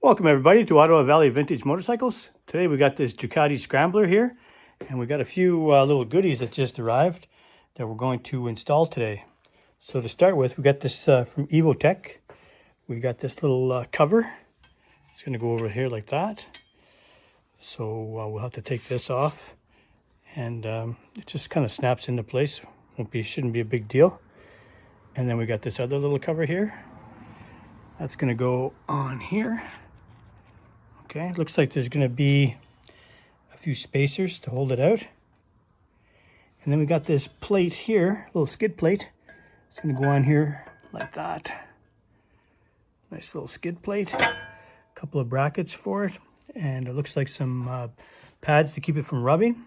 Welcome everybody to Ottawa Valley Vintage Motorcycles. Today we got this Ducati Scrambler here, and we got a few little goodies that just arrived that we're going to install today. So to start with, we got this from Evotech. We got this little cover. It's going to go over here like that. So we'll have to take this off, and it just kind of snaps into place. Shouldn't be a big deal. And then we got this other little cover here. That's going to go on here. Okay, looks like there's going to be a few spacers to hold it out. And then we got this plate here, little skid plate. It's going to go on here like that. Nice little skid plate. A couple of brackets for it. And it looks like some pads to keep it from rubbing.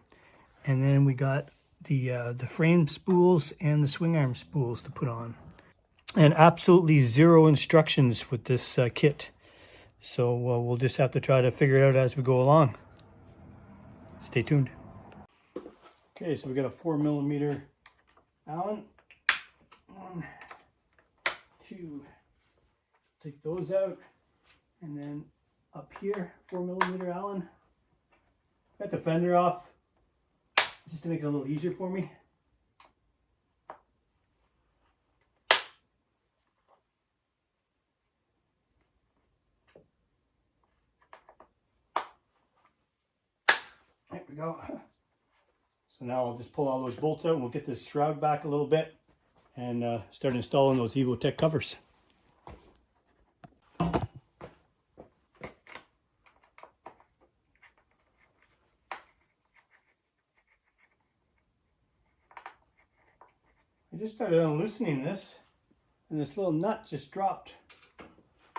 And then we got the frame spools and the swing arm spools to put on. And absolutely zero instructions with this kit. So we'll just have to try to figure it out as we go along. Stay tuned. Okay, so we got a 4mm Allen. 1, 2. Take those out. And then up here, 4mm Allen. Got the fender off just to make it a little easier for me. There we go. So now I'll just pull all those bolts out and we'll get this shroud back a little bit and start installing those Evotech covers. I just started unloosening this and this little nut just dropped.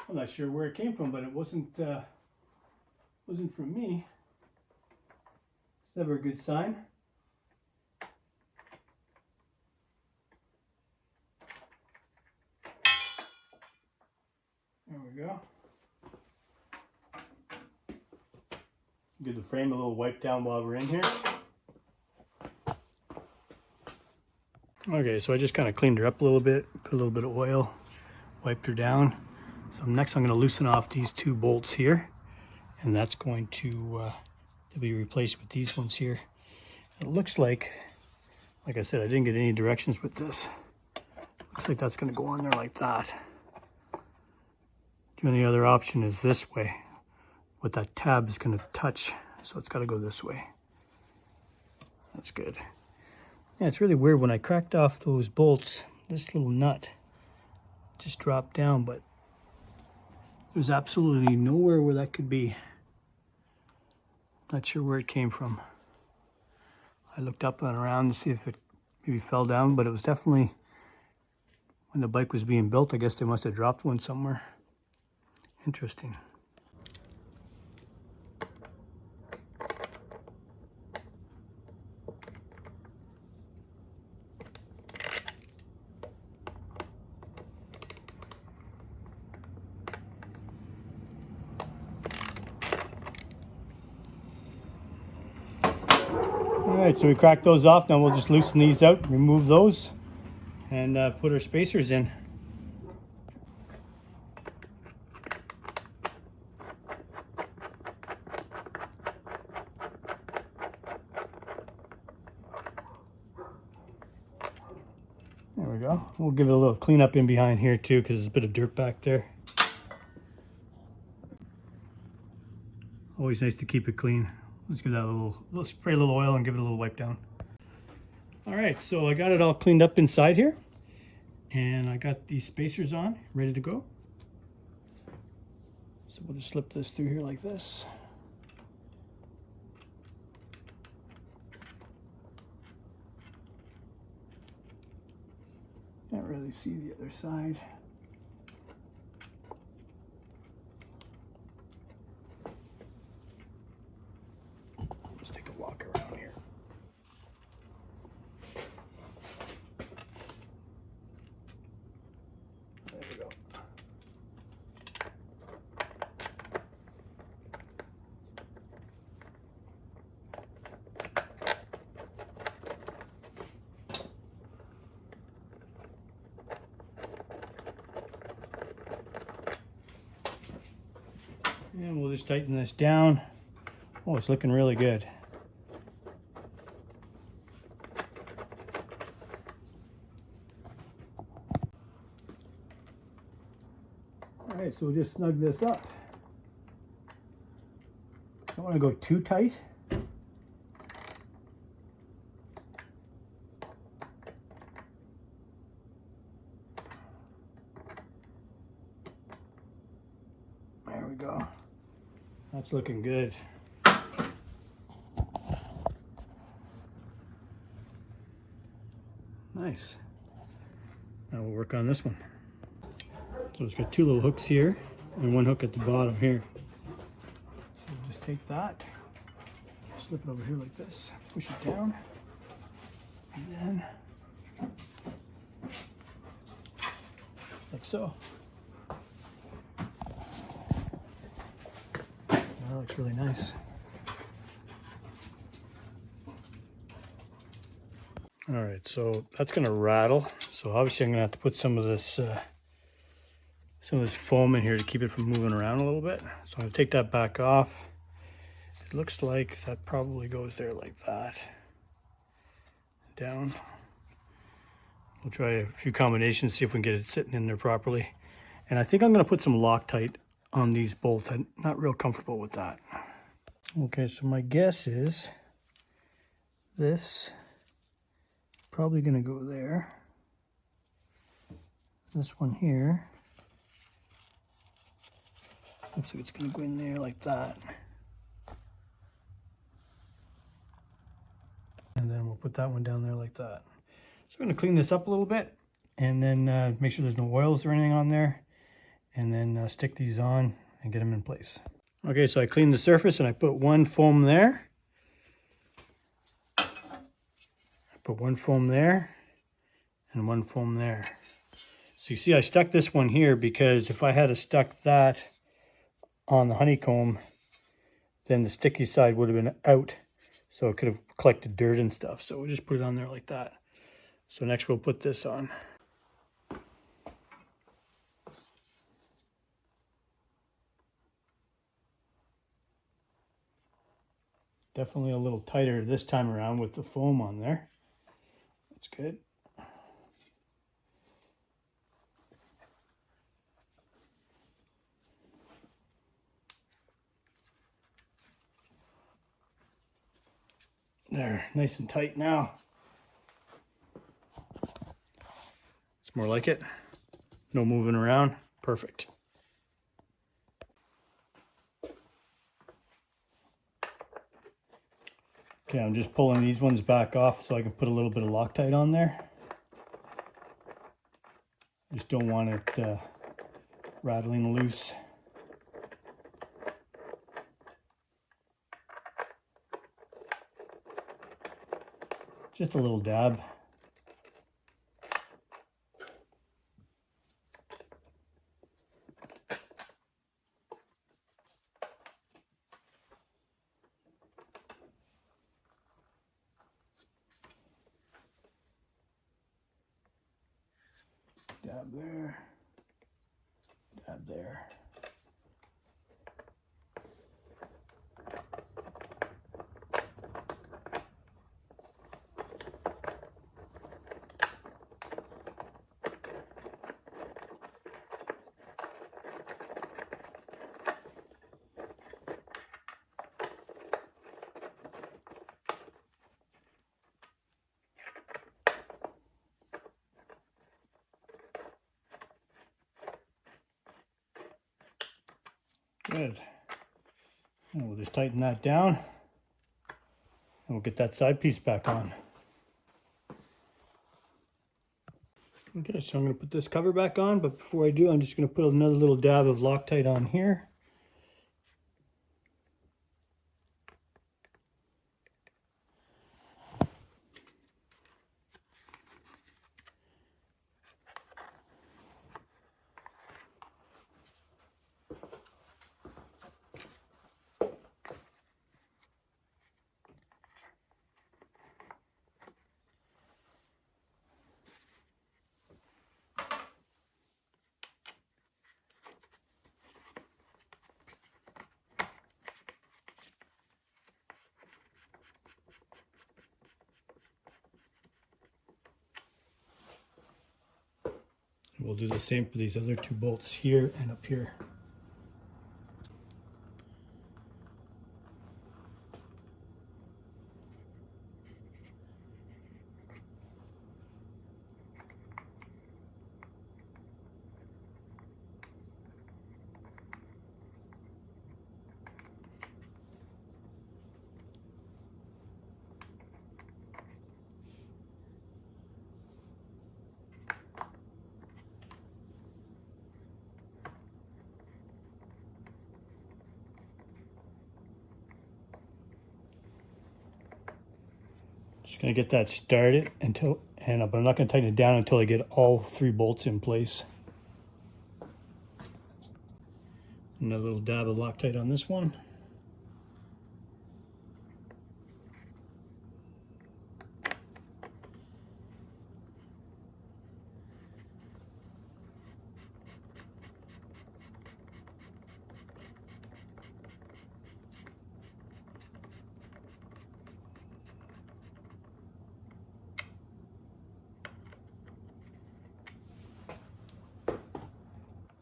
I'm not sure where it came from, but it wasn't from me. It's never a good sign. There we go. Give the frame a little wipe down while we're in here. Okay, so I just kind of cleaned her up a little bit, put a little bit of oil, wiped her down. So next I'm going to loosen off these two bolts here, and that's going to be replaced with these ones here. It looks like I said, I didn't get any directions with this. Looks like that's going to go on there like that. The only other option is this way. What that tab is going to touch, so it's got to go this way. That's good. Yeah, it's really weird. When I cracked off those bolts, this little nut just dropped down, but there's absolutely nowhere where that could be. Not sure where it came from. I looked up and around to see if it maybe fell down, but it was definitely, when the bike was being built, I guess they must have dropped one somewhere. Interesting. Alright, so we cracked those off. Now we'll just loosen these out, remove those, and put our spacers in. There we go. We'll give it a little cleanup in behind here too, because there's a bit of dirt back there. Always nice to keep it clean. Let's give that let's spray a little oil and give it a little wipe down. All right, so I got it all cleaned up inside here, and I got these spacers on, ready to go. So we'll just slip this through here like this. Can't really see the other side. Let's take a walk around here. There we go. And we'll just tighten this down. Oh, it's looking really good. All right, so we'll just snug this up. Don't want to go too tight. There we go. That's looking good. Nice. Now we'll work on this one. So it's got two little hooks here and one hook at the bottom here. So we'll just take that, slip it over here like this, push it down, and then like so. That looks really nice. All right, so that's gonna rattle. So obviously I'm gonna have to put some of this foam in here to keep it from moving around a little bit. So I'm gonna take that back off. It looks like that probably goes there like that. Down. We'll try a few combinations, see if we can get it sitting in there properly. And I think I'm gonna put some Loctite on these bolts. I'm not real comfortable with that. Okay, so my guess is this probably gonna go there. This one here looks like it's gonna go in there like that. And then we'll put that one down there like that. So I'm gonna clean this up a little bit and then make sure there's no oils or anything on there, and then stick these on and get them in place. Okay, so I cleaned the surface and I put one foam there. I put one foam there and one foam there. So you see I stuck this one here because if I had stuck that on the honeycomb, then the sticky side would have been out. So it could have collected dirt and stuff. So we'll just put it on there like that. So next we'll put this on. Definitely a little tighter this time around with the foam on there. That's good. There, nice and tight now. It's more like it. No moving around. Perfect. Okay, I'm just pulling these ones back off so I can put a little bit of Loctite on there. Just don't want it rattling loose. Just a little dab. Dab there. Dab there. Good. And we'll just tighten that down and we'll get that side piece back on. Okay, so I'm going to put this cover back on, but before I do, I'm just going to put another little dab of Loctite on here. We'll do the same for these other two bolts here and up here. Just gonna get that started but I'm not gonna tighten it down until I get all three bolts in place. Another little dab of Loctite on this one.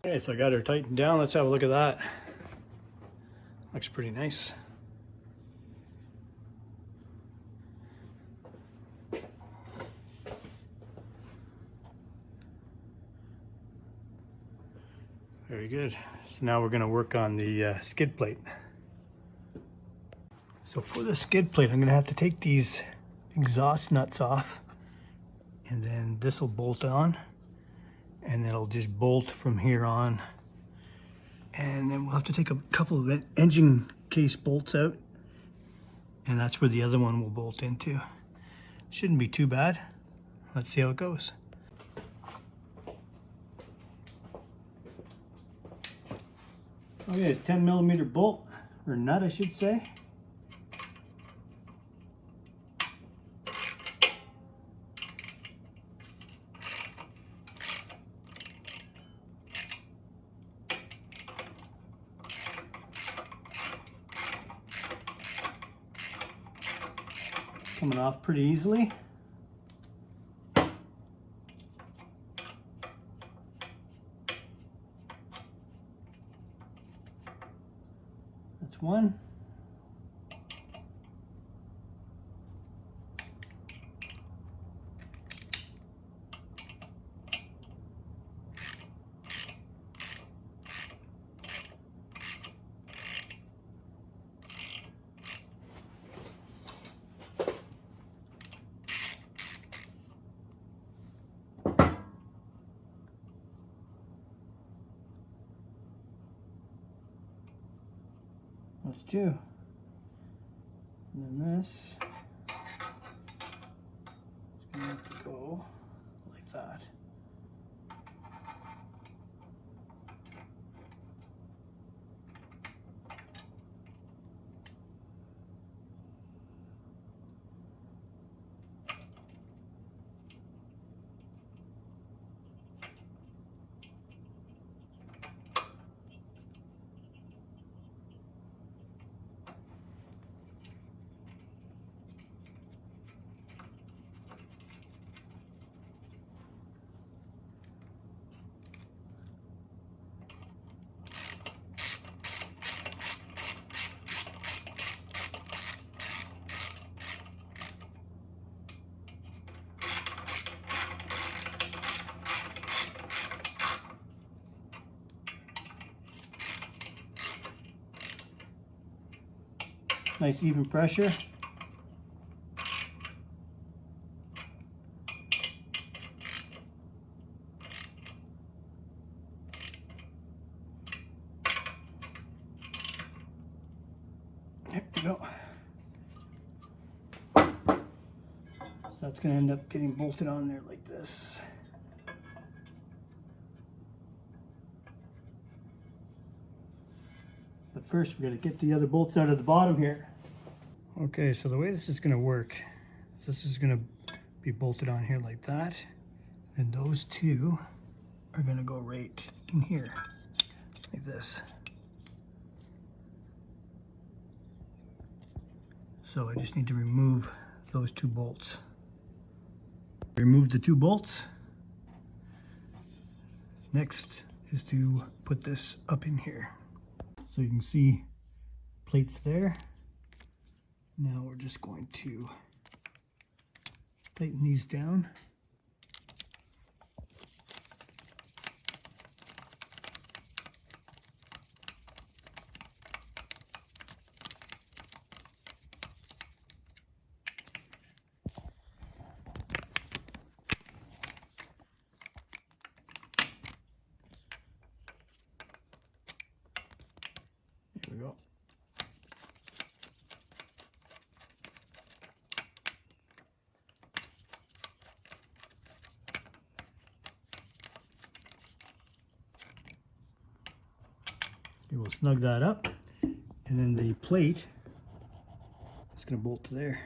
Okay, so I got her tightened down. Let's have a look at that. Looks pretty nice. Very good. So now we're going to work on the skid plate. So for the skid plate, I'm going to have to take these exhaust nuts off, and then this will bolt on, and then it'll just bolt from here on. And then we'll have to take a couple of engine case bolts out, and that's where the other one will bolt into. Shouldn't be too bad. Let's see how it goes. Okay, a 10mm bolt, or nut I should say. Coming off pretty easily. That's one. That's two. And then this is going to have to go like that. Nice even pressure. There we go. So that's going to end up getting bolted on there like this. But first we got to get the other bolts out of the bottom here. Okay, so the way this is going to work is this is going to be bolted on here like that, and those two are going to go right in here like this. So I just need to remove those two bolts. Remove the two bolts, Next is to put this up in here. So you can see plates there. Now we're just going to tighten these down. There we go. Okay, we'll snug that up, and then the plate is going to bolt to there.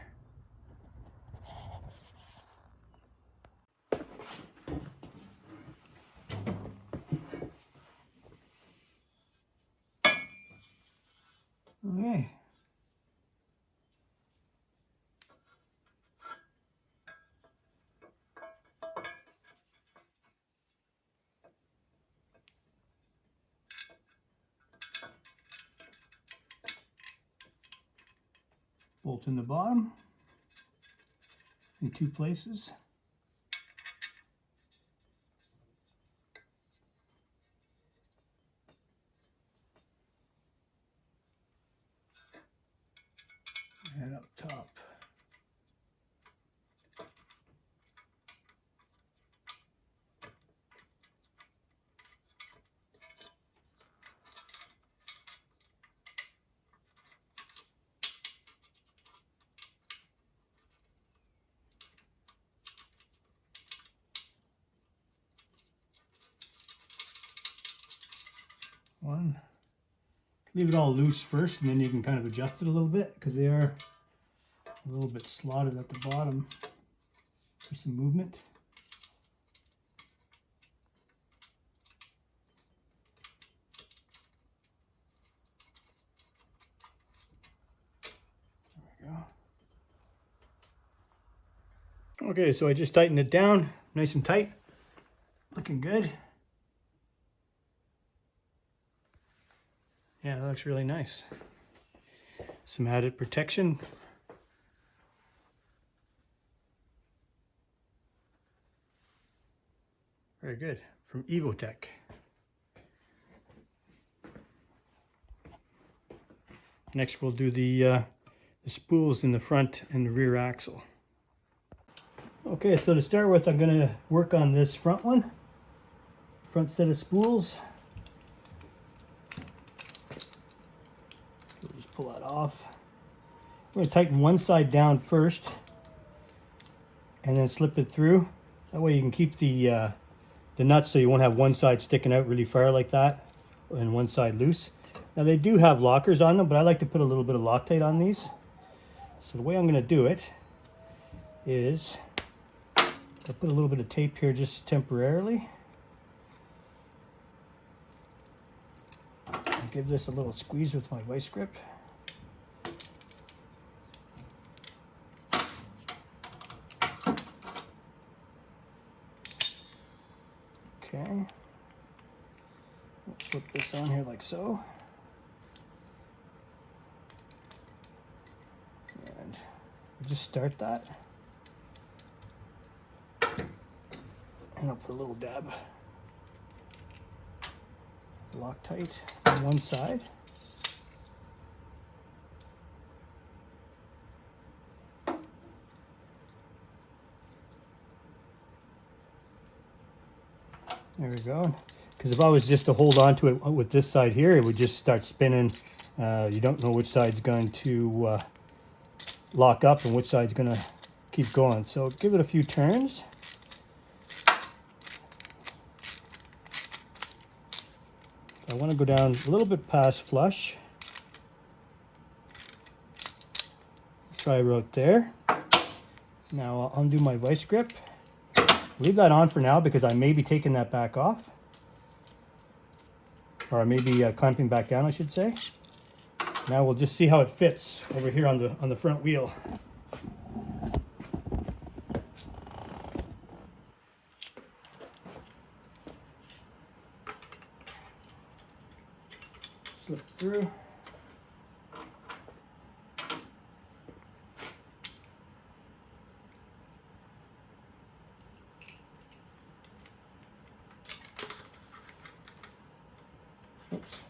Okay. Bolt in the bottom in 2 places. And up top. One. Leave it all loose first, and then you can kind of adjust it a little bit because they are a little bit slotted at the bottom for some movement. There we go. Okay, so I just tightened it down, nice and tight, looking good. Yeah, that looks really nice. Some added protection. Very good. From Evotech. Next we'll do the spools in the front and the rear axle. Okay, so to start with, I'm going to work on this front one. Front set of spools. We'll just pull that off. We're going to tighten one side down first and then slip it through. That way you can keep the nuts so you won't have one side sticking out really far like that and one side loose. Now they do have lockers on them, but I like to put a little bit of Loctite on these. So the way I'm going to do it is I'll put a little bit of tape here just temporarily. I'll give this a little squeeze with my vice grip. Okay. Let's slip this on here like so. And just start that. And I'll put a little dab Loctite on one side. There we go. Because if I was just to hold on to it with this side here, it would just start spinning. You don't know which side's going to lock up and which side's going to keep going. So give it a few turns. I want to go down a little bit past flush. Try right there. Now I'll undo my vice grip. Leave that on for now because I may be taking that back off. Or I may be clamping back down, I should say. Now we'll just see how it fits over here on the front wheel. through. Oops.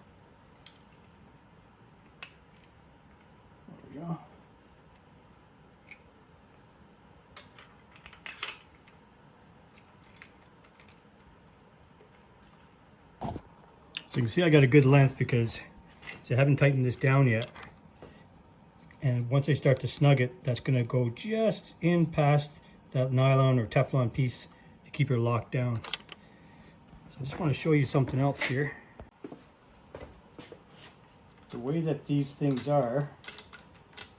There we go. So you can see I got a good length because I haven't tightened this down yet. And once I start to snug it, that's going to go just in past that nylon or Teflon piece to keep her locked down. So I just want to show you something else here. The way that these things are,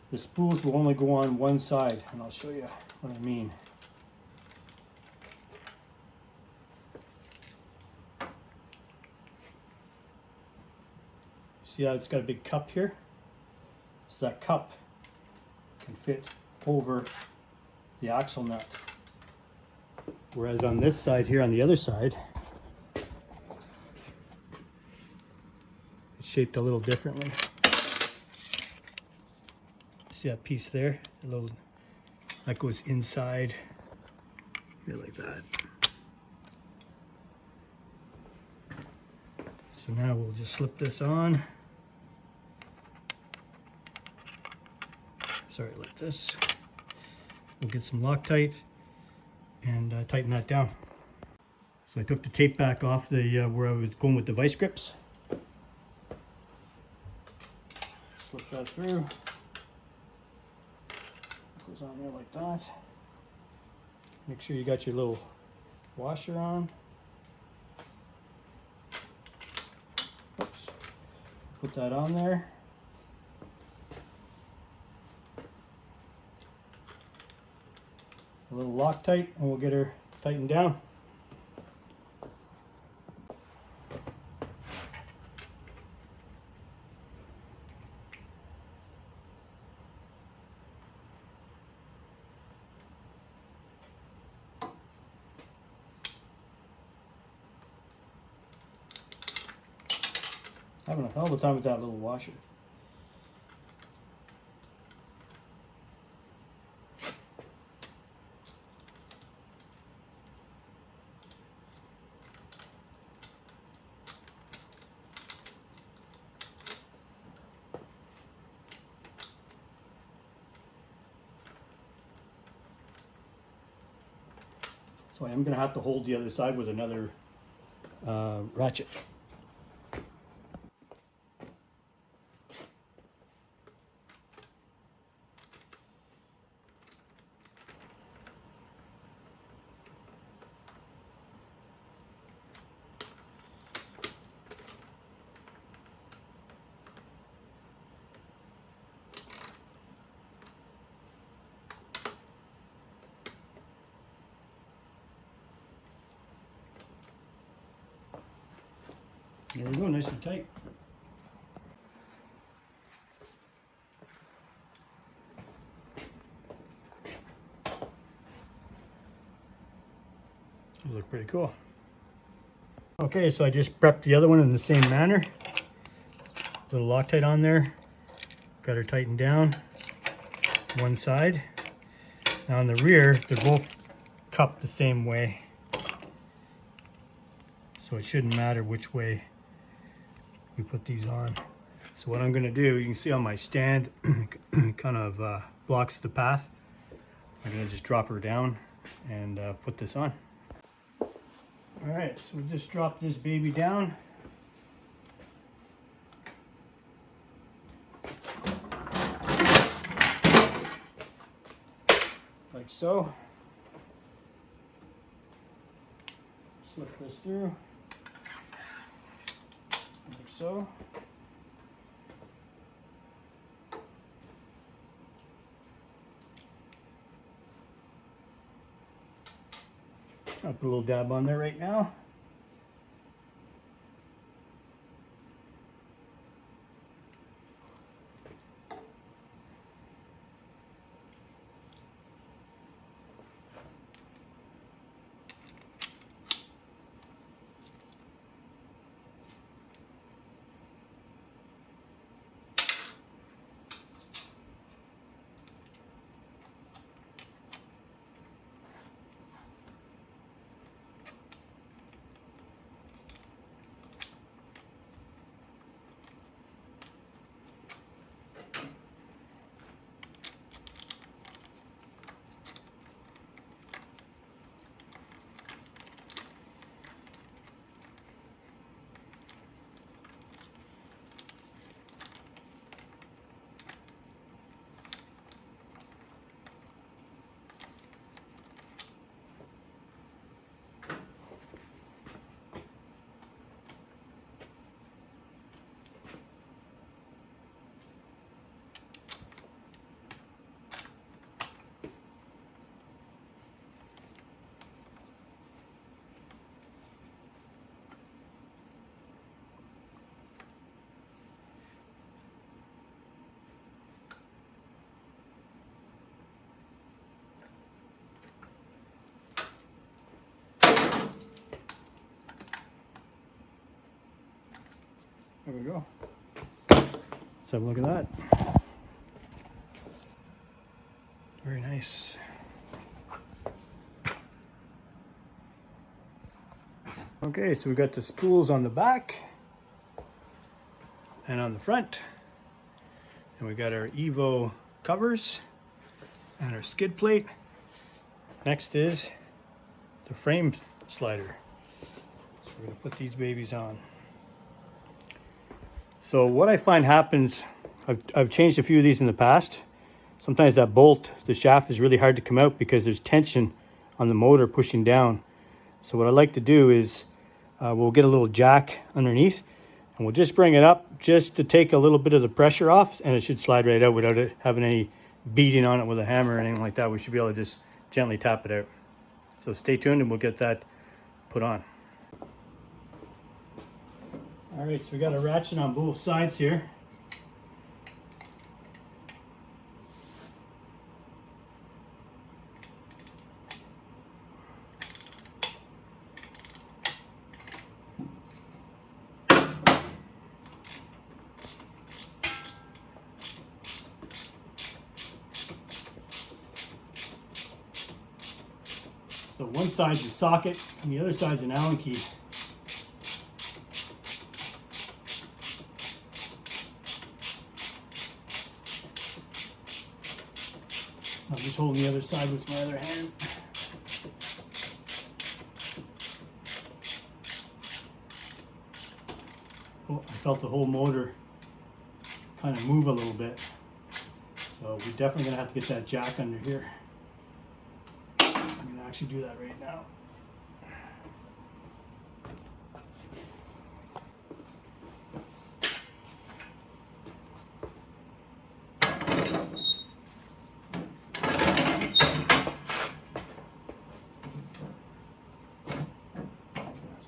the spools will only go on one side, and I'll show you what I mean. See how it's got a big cup here? So that cup can fit over the axle nut. Whereas on this side here, on the other side, it's shaped a little differently. See that piece there? A little, that goes inside here like that. So now we'll just slip this on. Sorry, like this. We'll get some Loctite and tighten that down. So I took the tape back off the where I was going with the vice grips. Slip that through. Goes on there like that. Make sure you got your little washer on. Oops. Put that on there. A little Loctite and we'll get her tightened down. Having a hell of a time with that little washer. So I am going to have to hold the other side with another ratchet. There we go, nice and tight. Those look pretty cool. Okay, so I just prepped the other one in the same manner. Little Loctite on there. Got her tightened down. One side. Now on the rear, they're both cupped the same way. So it shouldn't matter which way we put these on. So what I'm going to do, you can see on my stand, kind of blocks the path. I'm going to just drop her down and put this on. All right, so we just drop this baby down. Like so. Slip this through. Like so. I'll put a little dab on there right now. There we go. Let's have a look at that. Very nice. Okay, so we got the spools on the back and on the front. And we got our Evo covers and our skid plate. Next is the frame slider. So we're gonna put these babies on. So what I find happens, I've changed a few of these in the past. Sometimes that bolt, the shaft is really hard to come out because there's tension on the motor pushing down. So what I like to do is we'll get a little jack underneath and we'll just bring it up just to take a little bit of the pressure off, and it should slide right out without it having any beating on it with a hammer or anything like that. We should be able to just gently tap it out. So stay tuned and we'll get that put on. All right, so we got a ratchet on both sides here. So one side's a socket and the other side's an Allen key. I'm just holding the other side with my other hand. Oh, I felt the whole motor kind of move a little bit. So we're definitely gonna have to get that jack under here. I'm gonna actually do that right now.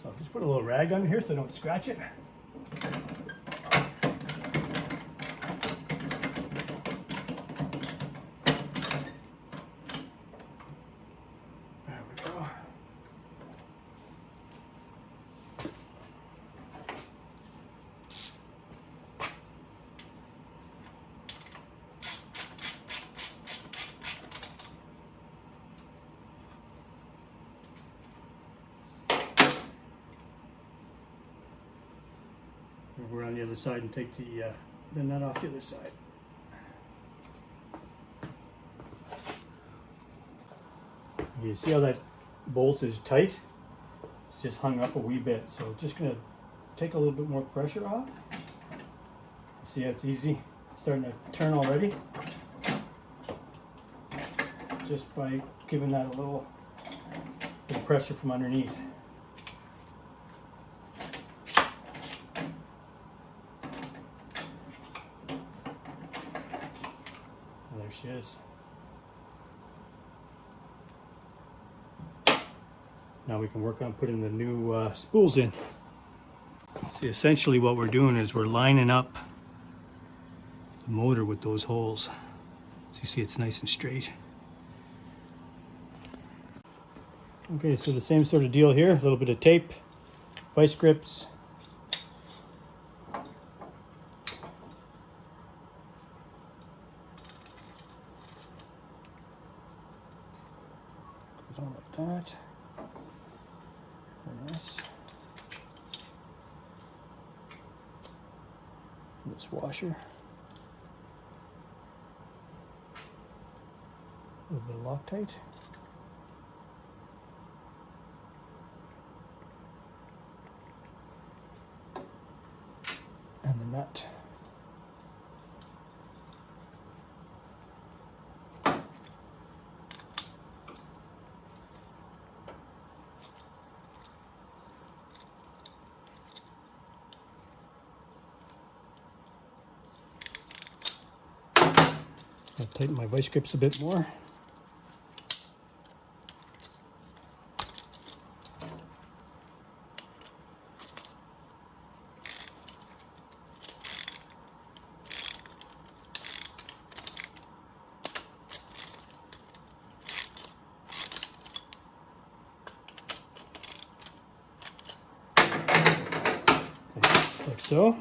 So just put a little rag under here so I don't scratch it. We're on the other side and take the nut off the other side. You see how that bolt is tight? It's just hung up a wee bit. So just gonna take a little bit more pressure off. See how it's easy? It's starting to turn already. Just by giving that a little bit of pressure from underneath. There she is. Now we can work on putting the new spools in. See, essentially what we're doing is we're lining up the motor with those holes. So you see it's nice and straight. Okay, so the same sort of deal here. A little bit of tape, vice grips. Goes on like that. And this washer. A little bit of Loctite. And the nut. I'll tighten my vice grips a bit more. Like so.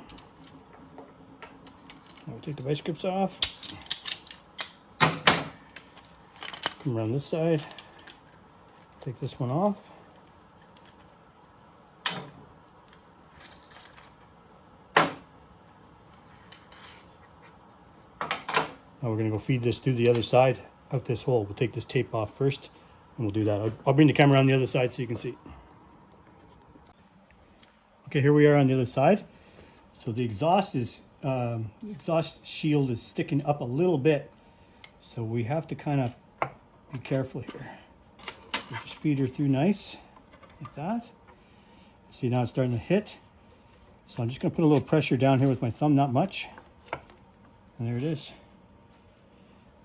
We'll take the vice grips off. Come around this side. Take this one off. Now we're going to go feed this through the other side out this hole. We'll take this tape off first and we'll do that. I'll bring the camera on the other side so you can see. Okay, here we are on the other side. So the exhaust shield is sticking up a little bit. So we have to kind of be careful here. We'll just feed her through nice, like that. See, now it's starting to hit. So I'm just going to put a little pressure down here with my thumb, not much. And there it is.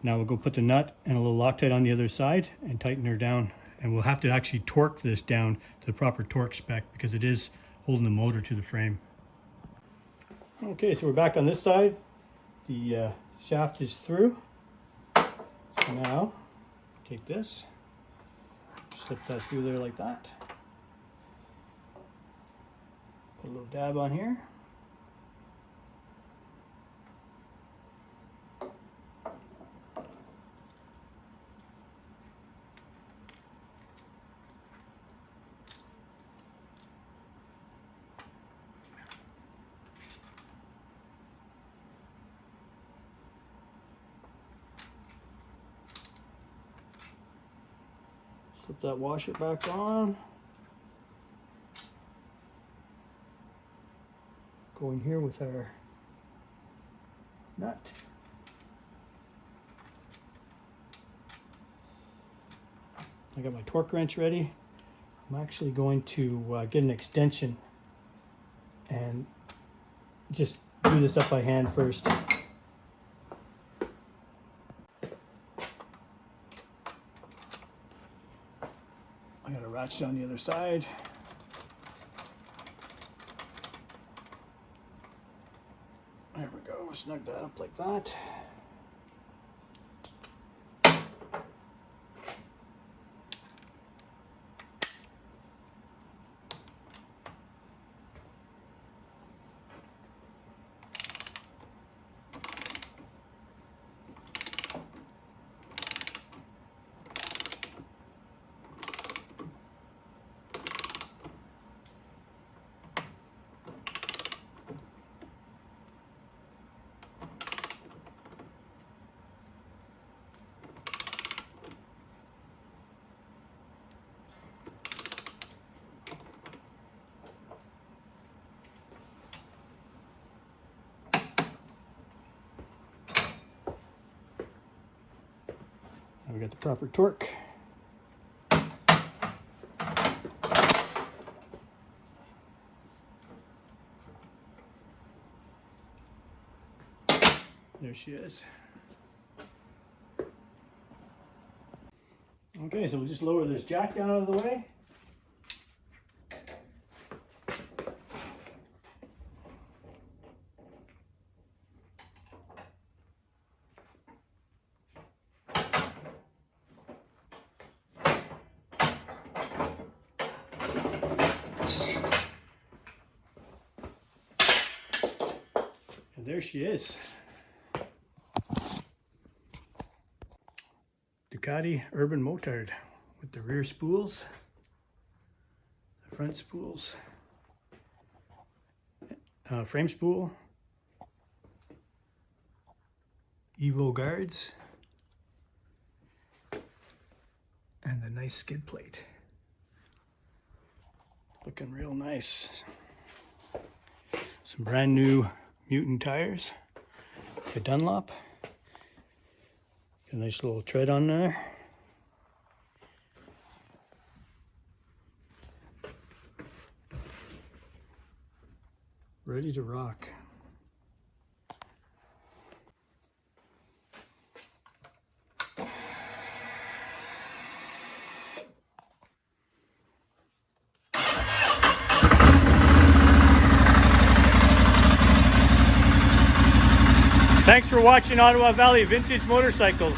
Now we'll go put the nut and a little Loctite on the other side and tighten her down. And we'll have to actually torque this down to the proper torque spec because it is holding the motor to the frame. Okay, so we're back on this side. The shaft is through. So now, take this, slip that through there like that. Put a little dab on here. Slip that washer back on. Go in here with our nut. I got my torque wrench ready. I'm actually going to get an extension and just do this up by hand first. I got a ratchet on the other side. There we go, snug that up like that. We got the proper torque. There she is. Okay, so we'll just lower this jack down out of the way. And there she is. Ducati Urban Motard with the rear spools, the front spools, frame spool, Evo guards, and the nice skid plate. Looking real nice. Some brand new Mutant tires, a Dunlop. A nice little tread on there. Ready to rock. Thanks for watching Ottawa Valley Vintage Motorcycles.